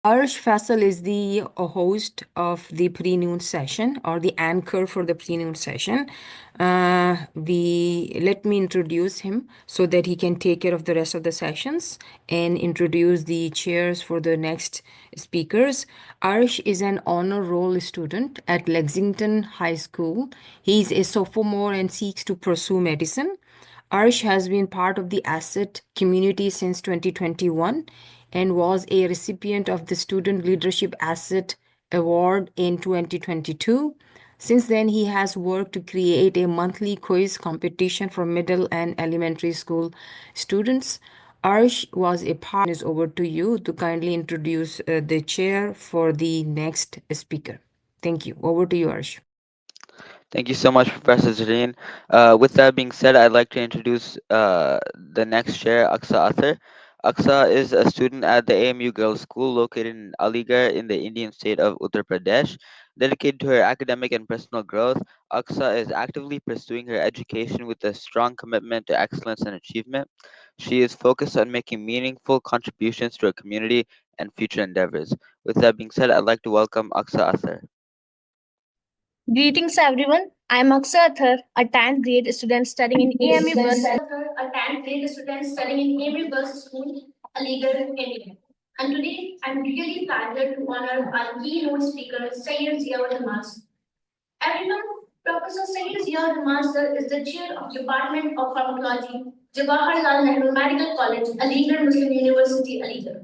Arsh Faisal is the host of the pre-noon session or the anchor for the pre-noon session. We let me introduce him so that he can take care of the rest of the sessions and introduce the chairs for the next speakers. Arsh is an honor roll student at Lexington High School. He's a sophomore and seeks to pursue medicine. Arsh has been part of the ASSET community since 2021 and was a recipient of the Student Leadership Asset Award in 2022. Since then, he has worked to create a monthly quiz competition for middle and elementary school students. Arsh was a part. Is over to you to kindly introduce the chair for the next speaker. Thank you. Over to you, Arsh. Thank you so much, Professor Zareen. With that being said, I'd like to introduce the next chair, Aqsa Athar. Aqsa is a student at the AMU Girls School located in Aligarh in the Indian state of Uttar Pradesh. Dedicated to her academic and personal growth, Aqsa is actively pursuing her education with a strong commitment to excellence and achievement. She is focused on making meaningful contributions to her community and future endeavors. With that being said, I'd like to welcome Aqsa Athar. Greetings everyone. I am Aksa Athar, a 10th grade student studying in AMU Girls School, Aligarh, India. And today I'm really flattered to honor our keynote speaker, Syed Ziaur. Everyone, Professor Syed Ziaur is the chair of Department of Pharmacology, Jawaharlal Nehru Medical College, Aligarh Muslim University, Aligarh.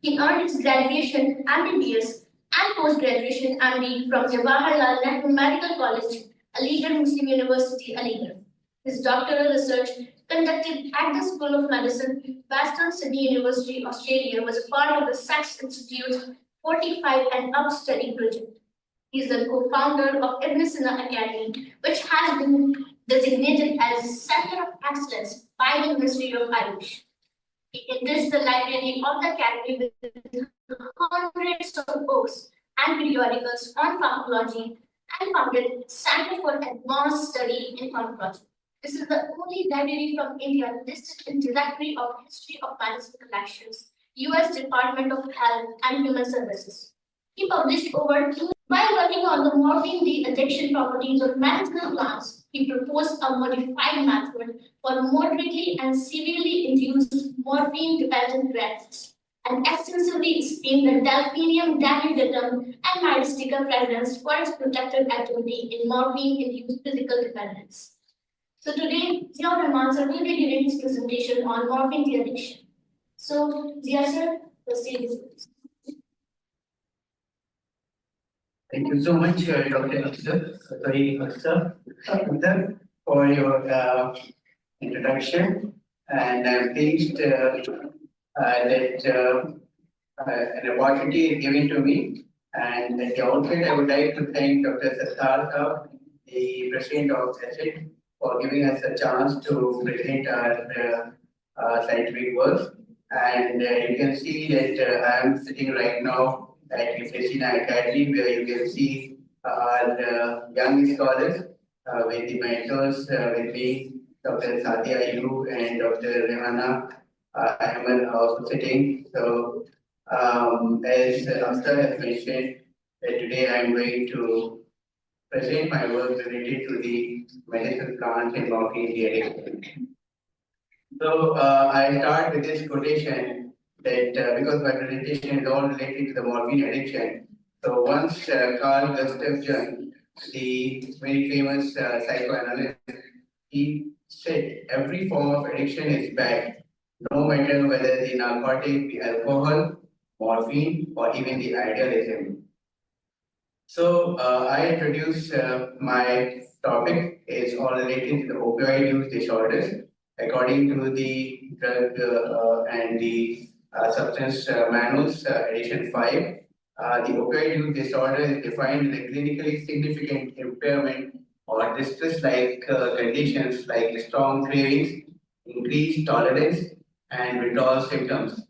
He earned his graduation MBBS and post-graduation MD from Jawaharlal Nehru Medical College, Aligarh Muslim University, Aligarh. His doctoral research conducted at the School of Medicine, Western Sydney University, Australia, was part of the Sachs Institute's 45 and Up Study project. He is the co-founder of Ibn Sina Academy, which has been designated as Center of Excellence by the Ministry of Irish. He enriched the library of the Academy with hundreds of books and periodicals on pharmacology and founded Center for Advanced Study in Pharmacology. This is the only library from India listed in Directory of History of Medicine Collections, U.S. Department of Health and Human Services. He published over two. While working on the morphine de-addiction properties of medicinal plants, he proposed a modified method for moderately and severely induced morphine-dependent rats, and extensively explained the Delphinium dilucidum and myristica fragrance for its protective activity in morphine-induced physical dependence. So today, Ziaur Rahman sir will be giving his presentation on morphine de-addiction. So, Zia sir, the stage is yours. Thank you so much, Dr. Akhtar, for your introduction. And I'm pleased that an opportunity is given to me. And at the outset, I would like to thank Dr. Sattar, the president of ASSET, for giving us a chance to present our scientific work. And you can see that I am sitting right now at Ifesina Academy, where you can see our young scholars with the mentors with me, Dr. Sadia Yu and Dr. Rahman Ahmed also sitting. So, as Akhtar has mentioned, that today I am going to present my work related to the medicinal plants in North India. So I start with this quotation that because my presentation is all related to the morphine addiction. So once Carl Gustav Jung, the very famous psychoanalyst, he said every form of addiction is bad, no matter whether the narcotic, the alcohol, morphine, or even the idealism. So I introduce my topic is all related to the opioid use disorders. According to the drug and the substance manuals, edition 5, the opioid use disorder is defined as a clinically significant impairment or distress-like conditions like strong cravings, increased tolerance, and withdrawal symptoms.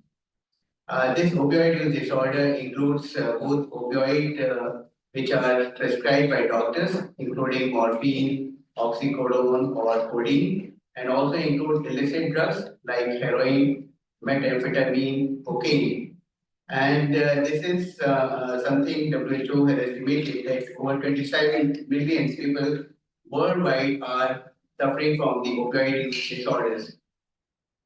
This opioid use disorder includes both opioid, which are prescribed by doctors, including morphine, oxycodone, or codeine, and also include illicit drugs like heroin, methamphetamine, cocaine. And this is something WHO has estimated that over 27 million people worldwide are suffering from the opioid use disorders.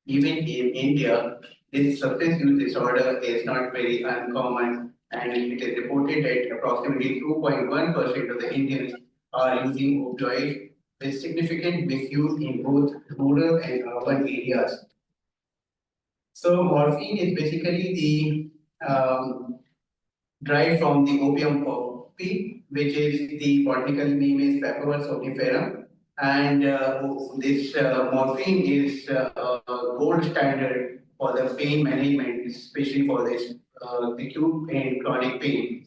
Even in India, this substance use disorder is not very uncommon, and it is reported that approximately 2.1% of the Indians are using opioids, with significant misuse in both rural and urban areas. So morphine is basically the derived from the opium poppy, which is the botanical name is Papaver somniferum. And this morphine is gold standard for the pain management, especially for this acute and chronic pain.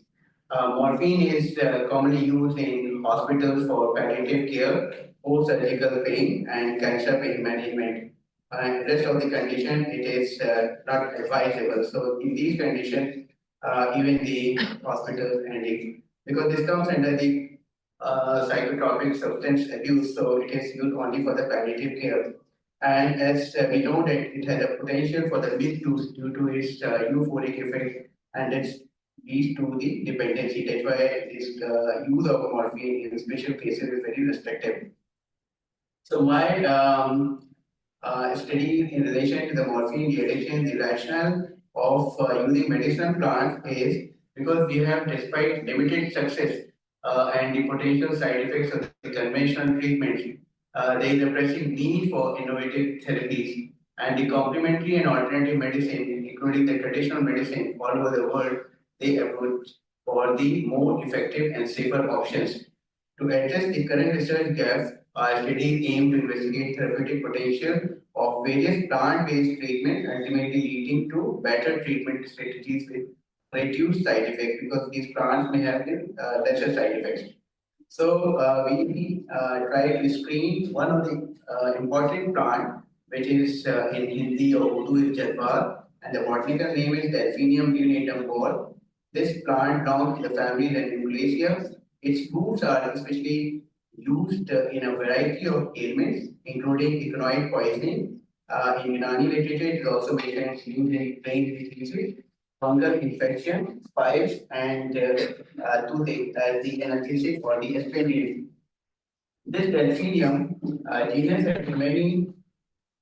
Morphine is commonly used in hospitals for palliative care, post-surgical pain, and cancer pain management. And rest of the condition, it is not advisable. So in these conditions, even the hospitals and the because this comes under the psychotropic substance abuse, so it is used only for the palliative care. And as we know that it has a potential for the misuse due to its euphoric effect, and it leads to the dependency. That's why this use of morphine in special cases is very restrictive. So my study in relation to the morphine de-addiction, the rationale of using medicinal plants is because we have, despite limited success and the potential side effects of the conventional treatments, there is a pressing need for innovative therapies. And the complementary and alternative medicine, including the traditional medicine all over the world, they approach for the more effective and safer options. To address the current research gaps, our studies aim to investigate therapeutic potential of various plant-based treatments, ultimately leading to better treatment strategies with reduced side effects because these plants may have lesser side effects. So we try to screen one of the important plant, which is in Hindi or Urdu is Jadwal, and the botanical name is Delphinium lunatum Gaur. This plant belongs to the family Renumulaceae. Its roots are especially used in a variety of ailments, including economic poisoning. In Unani literature, it is also mentioned it's used in brain diseases, fungal infection, pipes, and toothache as the analgesic for the astringent. This delphinium genus has many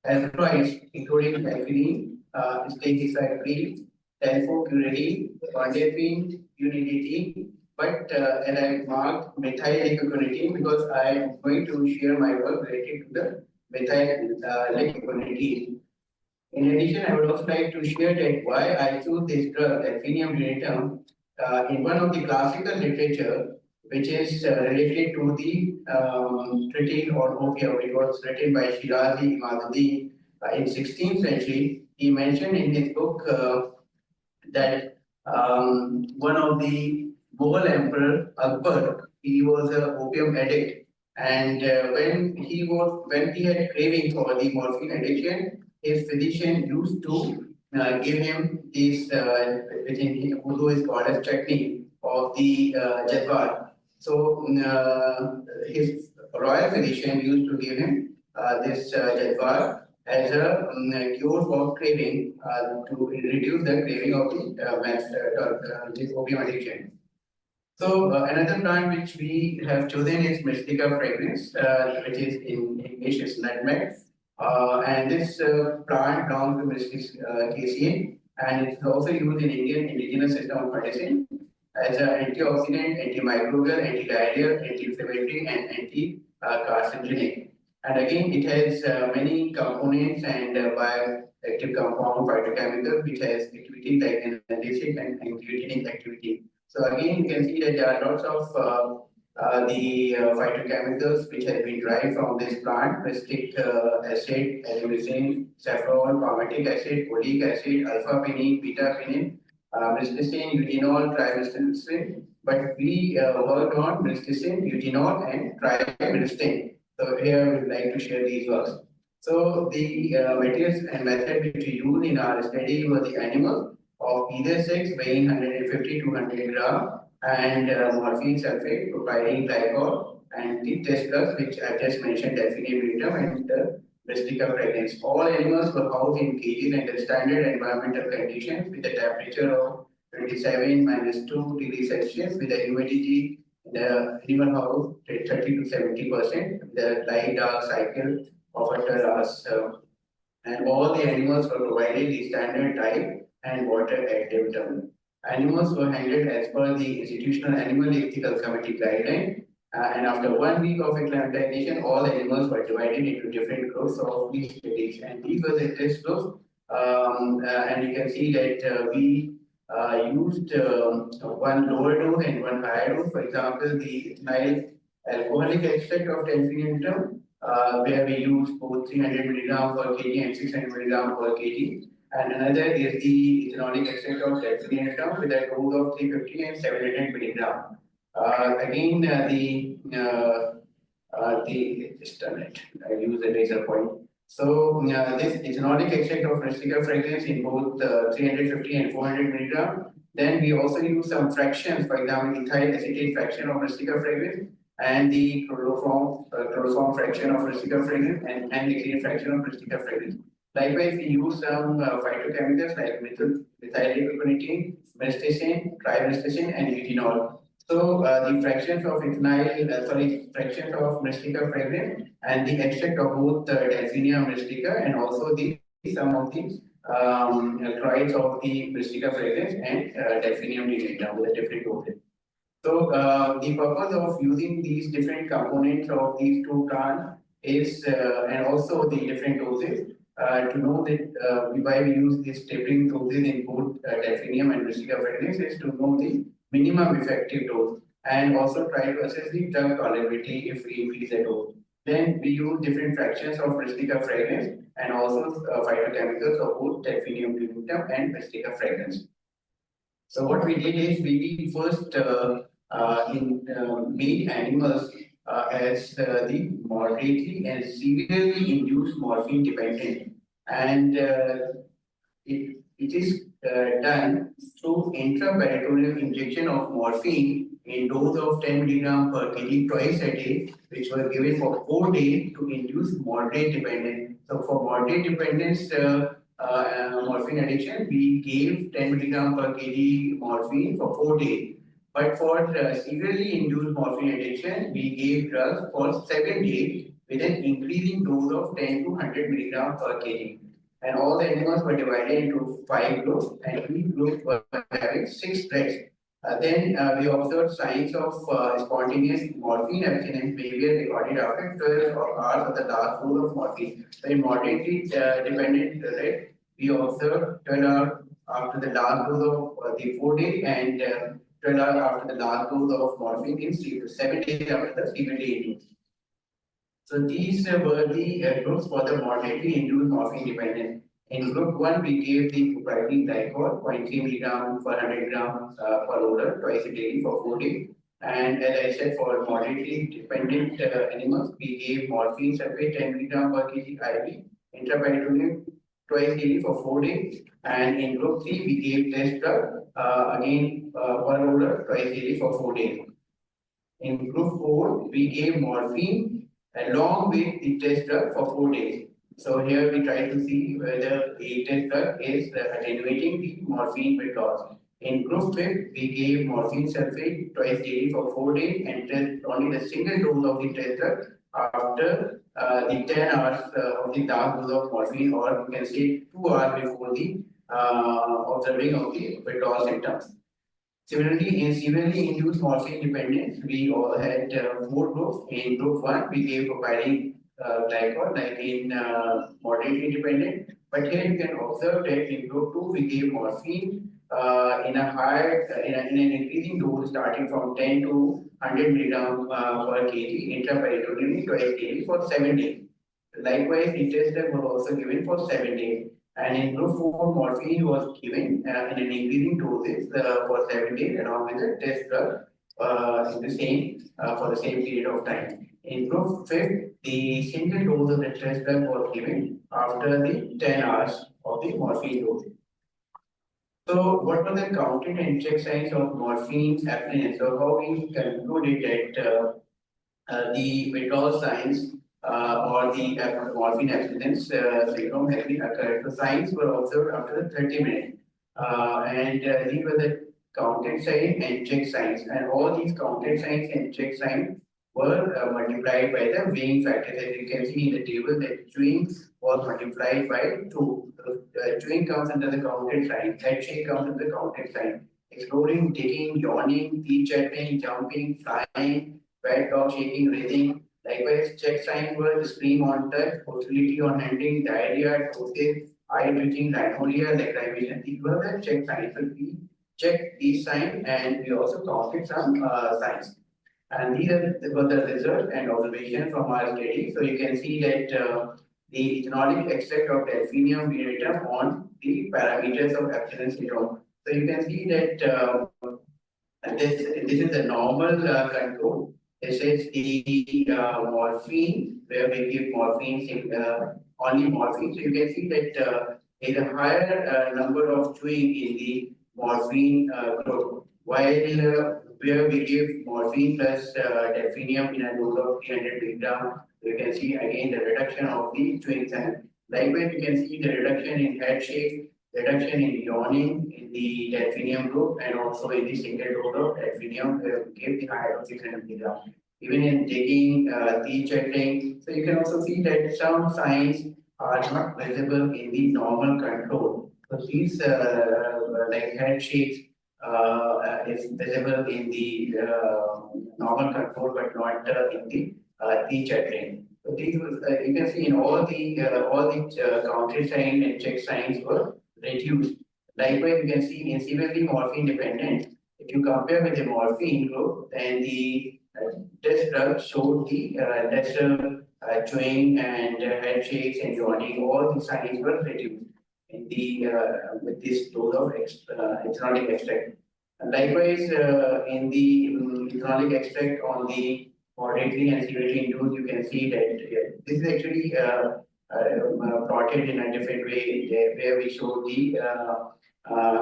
alkaloids, including delphine, stegocycline, delphocuride, condefine, unidine. But and I marked methyl licoconidine because I am going to share my work related to the methyl licoconidine. In addition, I would also like to share that why I chose this drug, Delphinium venetum, in one of the classical literature, which is related to the treatise or opium, which was written by Shirazi Imaduddin in 16th century. He mentioned in his book that one of the Mughal emperor Akbar, he was an opium addict, and when he had craving for the morphine addiction, his physician used to give him this, which in Urdu is called as chutney of the jadwal. So his royal physician used to give him this jadwal as a cure for craving to reduce the craving of the opium addiction. So another plant which we have chosen is Mystica fragrans, which is in English is nutmeg. And this plant belongs to Mystica caseae, and it's also used in Indian indigenous system of medicine as an antioxidant, antimicrobial, antidiarrheal, anti-inflammatory, and anti-carcinogenic. And again, it has many components and bioactive compound phytochemicals which has activity like analgesic and antiogenic activity. So again, you can see that there are lots of the phytochemicals which have been derived from this plant: acetic acid, adenosine, saffron, palmitic acid, oleic acid, alpha-pinene, beta-pinene, myrcene, eugenol, trimyrcene. But we worked on myrcene, eugenol, and trimyrcene. So here we would like to share these works. So the materials and method which we used in our study was the animal of either sex weighing 150 to 100 gram and morphine sulfate, propylene glycol, and the test drugs which I just mentioned, delphinium and Rustica fragrance. All animals were housed in cages under standard environmental conditions with a temperature of 27 minus 2 degrees Celsius with a humidity in the animal house at 30 to 70%, the light dark cycle of a terrace. And all the animals were provided the standard diet and water at their term. Animals were handled as per the Institutional Animal Ethical Committee guideline. And after 1 week of acclimatization, all animals were divided into different groups of each stage. And these were the test groups. And you can see that we used one lower dose and one higher dose. For example, the ethyl alcoholic extract of delphinium where we use both 300 milligram per kg and 600 milligram per kg. And another is the ethanolic extract of delphinium with a dose of 350 and 700 milligram. Again, just a minute, I use a laser point. So this ethanolic extract of rustica fragrance in both 350 and 400 milligram. Then we also use some fractions, for example, ethyl acetate fraction of rustica fragrance and the chloroform fraction of rustica fragrance and nicotine fraction of rustica fragrance. Likewise, we use some phytochemicals like methylpropionate, myrcene, trimyrcene, and eugenol. So the fractions of fractions of Mystica fragrance and the extract of both Delphinia mystica and also the some of the alkaloids of the Mystica fragrance and Delphinium deletum with a different dosage. So the purpose of using these different components of these two plants is, and also the different doses, to know that why we use these different doses in both delphinium and rustica fragrance is to know the minimum effective dose and also try to assess the drug tolerability if we increase the dose. Then we use different fractions of rustica fragrance and also phytochemicals of both delphinium dilutum and rustica fragrance. So what we did is we first made animals as the moderately and severely induced morphine dependent, and it is done through intraperitoneal injection of morphine in dose of 10 milligram per kg twice a day, which was given for 4 days to induce moderate dependence. So for moderate dependence morphine addiction, we gave 10 milligram per kg morphine for 4 days. But for severely induced morphine addiction, we gave drugs for 7 days with an increasing dose of 10 to 100 milligram per kg. And all the animals were divided into 5 groups, and each group were having 6 threads. Then we observed signs of spontaneous morphine abstinence behavior recorded after 12 hours of the last dose of morphine. So in moderately dependent thread, we observed 12 hours after the last dose of the 4 day and 12 hours after the last dose of morphine in 7 days after the severely induced. So these were the groups for the moderately induced morphine dependent. In group 1, we gave the proprietary glycol 0.3 milligram per 100 gram per odor twice a day for 4 days. And as I said, for moderately dependent animals, we gave morphine sulfate 10 milligram per kg IV intraperitoneal twice daily for 4 days. And in group 3, we gave test drug again per odor twice daily for 4 days. In group 4, we gave morphine along with the test drug for 4 days. So here we try to see whether the test drug is attenuating the morphine withdrawals. In group 5, we gave morphine sulfate twice daily for 4 days and test only the single dose of the test drug after the 10 hours of the dark dose of morphine, or you can say 2 hours before the observing of the withdrawal symptoms. Similarly, in severely induced morphine dependence, we all had 4 groups. In group 1, we gave propylene glycol, like in moderately dependent. But here you can observe that in group 2, we gave morphine in a higher, in an increasing dose, starting from 10 to 100 milligram per kg intraperitoneally twice daily for 7 days. Likewise, the test drug was also given for 7 days. And in group 4, morphine was given in an increasing doses for 7 days along with the test drug in the same for the same period of time. In group 5, the single dose of the test drug was given after the 10 hours of the morphine dose. So, what were the counted and check signs of morphine abstinence? So, how we concluded that the withdrawal signs or the morphine abstinence syndrome has been occurred. So signs were observed after 30 minutes. And these were the counted signs and check signs. And all these counted signs and check signs were multiplied by the weighing factors. As you can see in the table, that chewing was multiplied by 2. So, chewing comes under the counted sign, head shake comes under the counted sign. Exploring, digging, yawning, teeth chattering, jumping, flying, wet dog shaking, breathing. Likewise, check signs were scream on touch, hostility on handling, diarrhea, ptosis, eye twitching, rhinorrhea, lacrimation. These were the check signs. So we checked these signs and we also counted some signs. And these are were the results and observation from our study. So you can see that the ethanolic extract of delphinium venatum on the parameters of abstinence syndrome. So you can see that this is the normal control. This is the morphine, where we give morphine, only morphine. So you can see that there is a higher number of chewing in the morphine group, while where we give morphine plus delphinium in a dose of 300 milligram, you can see again the reduction of the chewing time. Likewise, you can see the reduction in head shake, reduction in yawning in the delphinium group, and also in the single dose of delphinium gave the higher of 600 milligram. Even in taking teeth chatting, so you can also see that some signs are not visible in the normal control. So these like head shakes is visible in the normal control, but not in the teeth chatting. So these was, you can see in all the counter sign and check signs were reduced. Likewise, you can see in severely morphine dependent. If you compare with the morphine group, then the this drug showed the lesser chewing and head shakes and yawning. All the signs were reduced in the with this dose of ethanolic extract. And likewise, in the ethanolic extract on the moderately and severely induced, you can see that this is actually plotted in a different way where we show the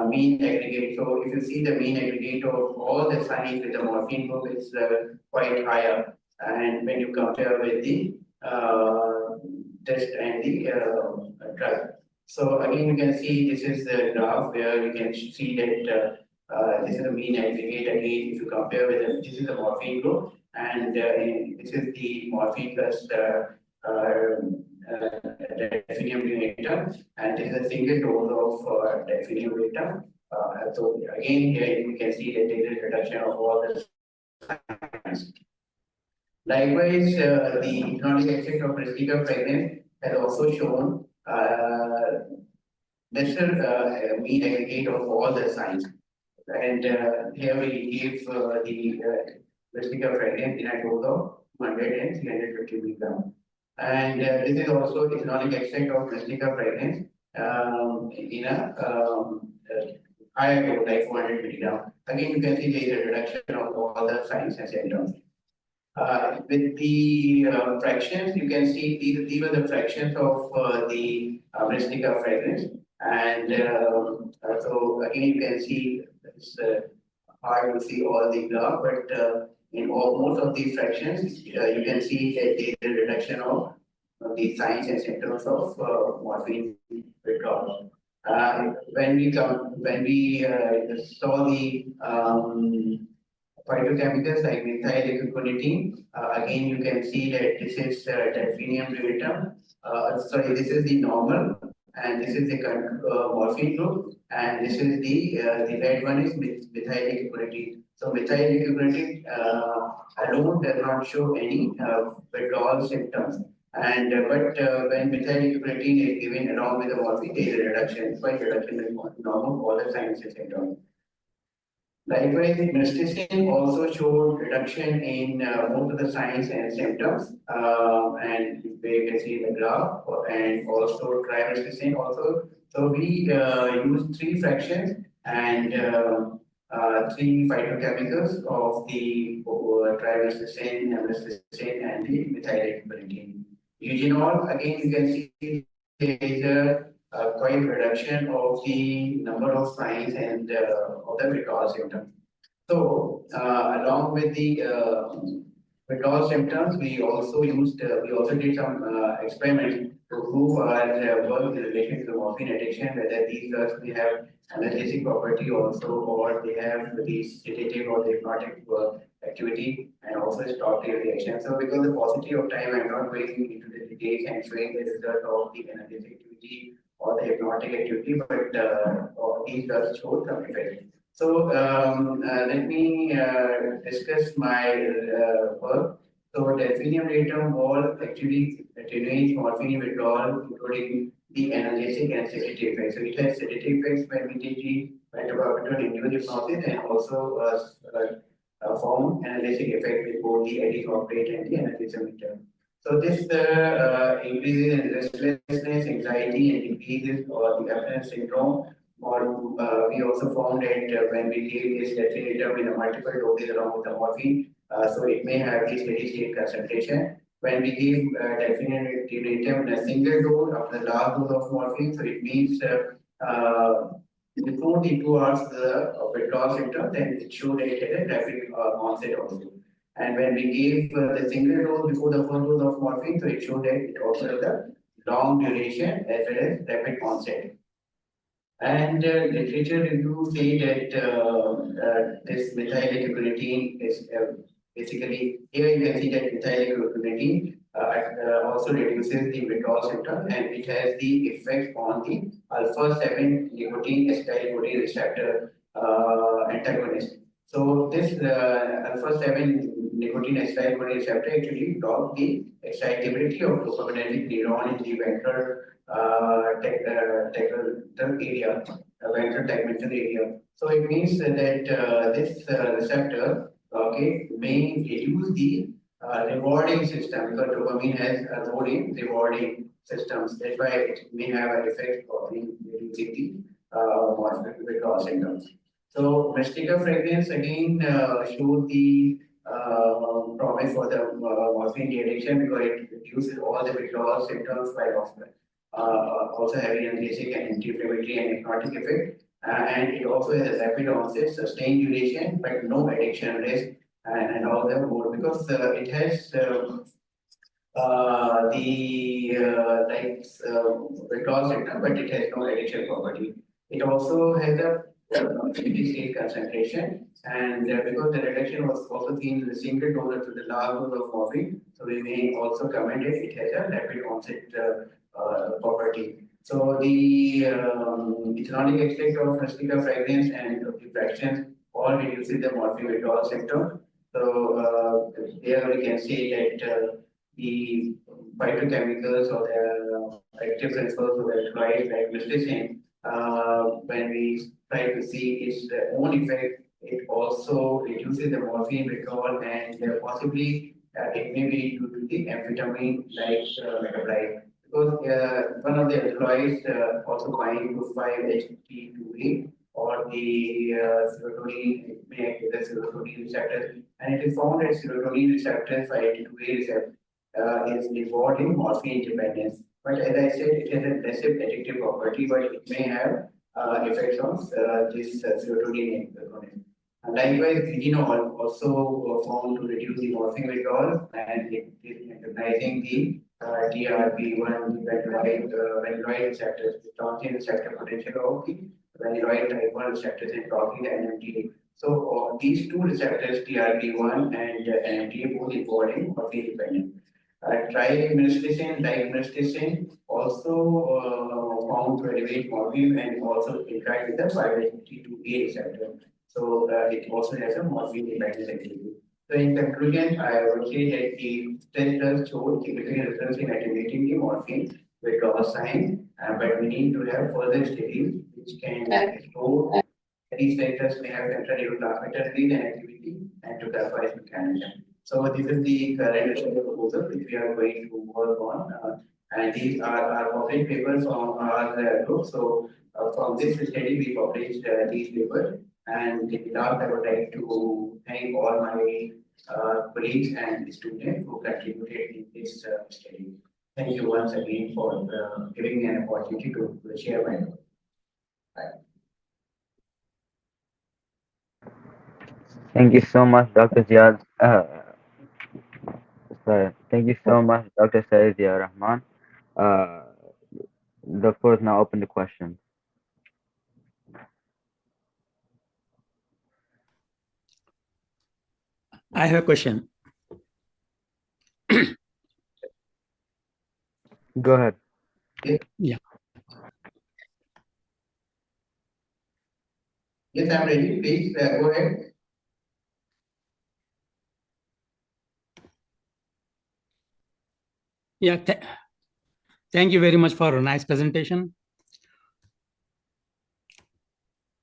mean aggregate. So if you see the mean aggregate of all the signs with the morphine group is quite higher. And when you compare with the test and the drug. So again, you can see this is the graph where you can see that this is the mean aggregate. Again, if you compare with this is the morphine group, and this is the morphine plus delphinium data, and this is a single dose of delphinium data. So again, here you can see that there is a reduction of all the signs. Likewise, the economic effect of restrictive pregnancy has also shown lesser mean aggregate of all the signs. And here we give the restrictive pregnancy in a dose of 100 and 350 milligrams. And this is also economic extent of restrictive pregnancy in a higher dose, like 400 milligrams. Again, you can see there is a reduction of all the signs and symptoms. With the fractions, you can see these are the fractions of the Mystica fragrance. And so again, you can see it's hard to see all the graph, but in all, most of these fractions, you can see that there is a reduction of the signs and symptoms of morphine withdrawal. When we saw the phytochemicals like methyl again you can see that this is delphinium brevitum. Sorry, this is the normal, and this is the morphine group, and this is the red one is methyl. So methyl alone does not show any withdrawal symptoms. And when methyl is given along with the morphine, there is a reduction, quite reduction in normal all the signs and symptoms. Likewise, mesticism also showed reduction in most of the signs and symptoms, and you can see in the graph, and also trimesticin also. So we use three fractions and three phytochemicals of the trimesticin, amesticin, and the methylate. Eugenol, again, you can see there is a quite reduction of the number of signs and of the withdrawal symptoms. So, along with the withdrawal symptoms, we also did some experiments to prove our work in relation to the morphine addiction, whether these drugs may have analgesic property also, or they have the sedative or the hypnotic activity, and also stop the reaction. So, because of paucity of time, I'm not going into the details and showing the result of the analgesic activity or the hypnotic activity, but all these drugs show some effect. So let me discuss my work. So delphinium latum was actually attenuates morphine withdrawal, including the analgesic and sedative effects. So it has sedative effects when we take the pentobarbital induced hypnosis, and also form analgesic effect with both the anti-operate and the analgesic. So this increases in restlessness, anxiety, and increases or the abstinence syndrome. Or we also found that when we give this detrinatum in a multiple doses along with the morphine, so it may have this steady state concentration. When we give detrinatum in a single dose after the last dose of morphine, so it means before the 2 hours of withdrawal symptom, then it should that it has a rapid onset also. And when we gave the single dose before the first dose of morphine, so it showed that it also has a long duration as well as rapid onset. And literature reviews say that this methylglutamine is basically, here you can see that methylglutamine also reduces the withdrawal symptom, and it has the effect on the alpha 7 nicotine acetylcholine receptor antagonist. So this alpha 7 nicotine acetylcholine receptor actually blocks the excitability of dopaminergic neuron in the ventral tegmental area, ventral tegmental area. So it means that this receptor, okay, may reduce the rewarding system, because dopamine has a role in rewarding systems. That's why it may have an effect of reducing the withdrawal symptoms. So Mystica fragrance again shows the promise for the morphine de-addiction, because it reduces all the withdrawal symptoms by also having analgesic and anti-inflammatory and hypnotic effect. And it also has a rapid onset, sustained duration, but no addiction risk, and all the more, because it has the like withdrawal symptom, but it has no addiction property. It also has a steady state concentration, and because the reduction was also seen in the single donor to the last dose of morphine, so we may also comment it. It has a rapid onset property. So the ethanolic extract of rustica fragrance and the fractions all reduces the morphine withdrawal symptom. So here we can see that the phytochemicals or the active principles of the electrolyte like glycine, when we try to see its own effect, it also reduces the morphine withdrawal, and possibly it may be due to the amphetamine-like metabolite. Because one of the alkaloids also bind to 5-HT2A, or the serotonin, it may activate the serotonin receptors, and it is found that serotonin receptors 5-HT2A receptor is involved in morphine dependence. But as I said, it has a passive addictive property, but it may have effects on this serotonin component. Likewise, retinol also found to reduce the morphine withdrawal, and it is recognizing the TRP1 vanilloid receptors, the tyrosine receptor potential of the vanilloid type 1 receptors, and blocking the NMDA. So these two receptors, TRP1 and NMDA, both involved in morphine dependent. Trimethylcin, dimethylcin also found to elevate morphine and also interact with the 5-HT2A receptor. So it also has a morphine dependent activity. So in conclusion, I would say that the test does show significant results in attenuating the morphine withdrawal sign, but we need to have further studies which can explore these factors may have central neurotransmitter release and activity and to clarify its mechanism. So this is the current research proposal which we are going to work on, and these are our published papers from our group. So from this study we published these papers, and in last I would like to thank all my colleagues and students who contributed in this study. Thank you once again for giving me an opportunity to share my knowledge. Bye. Thank you so much, Dr. Ziad. So thank you so much, Dr. Syed Rahman. Uh, the floor is now open to questions. I have a question. Go ahead. Yeah. Yes, I'm ready. Please go ahead. Yeah. Thank you very much for a nice presentation.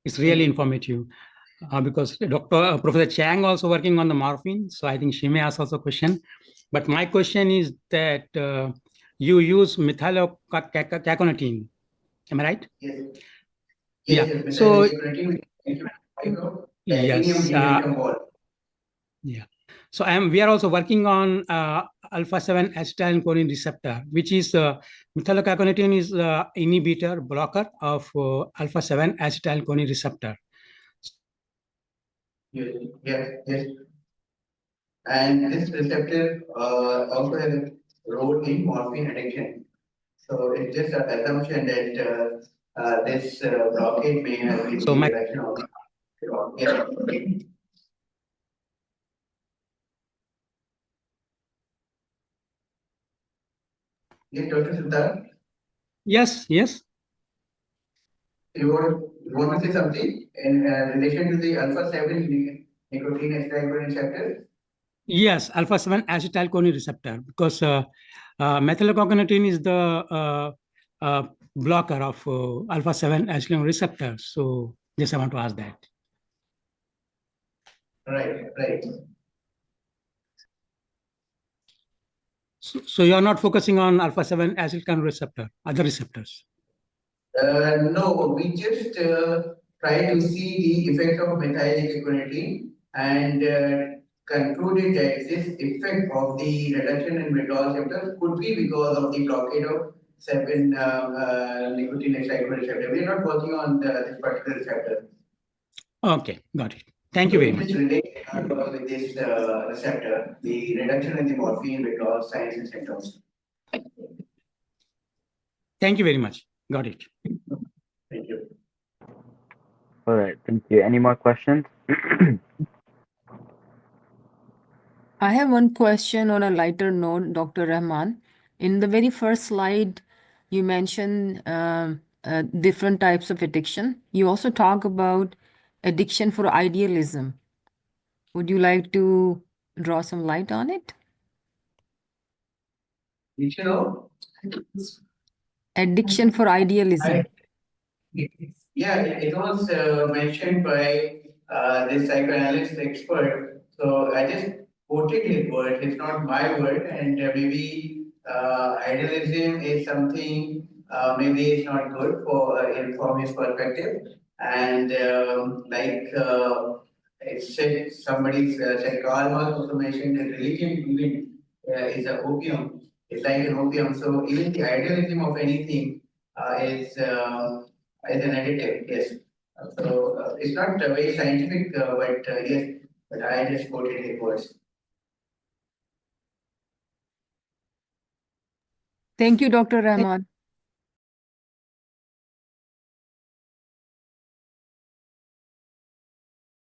It's really informative because Professor Chang also working on the morphine. So I think she may ask also a question. But my question is that you use methylocaconatine. Am I right? Yes. Yeah. Yes, So titanium yes. dinatum ball. Yeah. So we are also working on alpha 7 acetylcholine receptor, which is methylocaconatine is inhibitor blocker of alpha 7 acetylcholine receptor. Yes, yes, yes. And this receptor also has a role in morphine addiction. So it's just an assumption that this blockade may have been So the my direction of the yes. Yes, Dr. Siddharth, yes, yes, you want to say something in relation to the alpha 7 nicotine acetylcholine receptor? yes, alpha 7 acetylcholine receptor because methylocaconatine is the blocker of alpha 7 acetylcholine receptor. So just I want to ask that. Right, right. So you are not focusing on alpha 7 acetylcholine receptor, other receptors. No, we just try to see the effect of methyl and concluded that this effect of the reduction in withdrawal receptors could be because of the blockade of 7 nicotine cycle receptor. We are not working on this particular receptor. Okay, got it. Thank you So very it is much. related with this receptor, the reduction in the morphine withdrawal signs and symptoms. Thank you very much. Got it. Thank you. All right, thank you. Any more questions? I have one question on a lighter note, Dr. Rahman. In the very first slide, you mentioned different types of addiction. You also talk about addiction for idealism. Would you like to draw some light on it? Did you know? Addiction for idealism. Yeah, it was mentioned by this psychoanalyst expert. So I just quoted his word. It's not my word, and maybe idealism is something maybe it's not good for from his perspective. And it said somebody said Karl Marx also mentioned that religion even is a opium. It's like an opium. So even the idealism of anything is. As an additive, yes. So it's not very scientific, but yes, but I just quoted his words. Thank you, Dr. Rahman.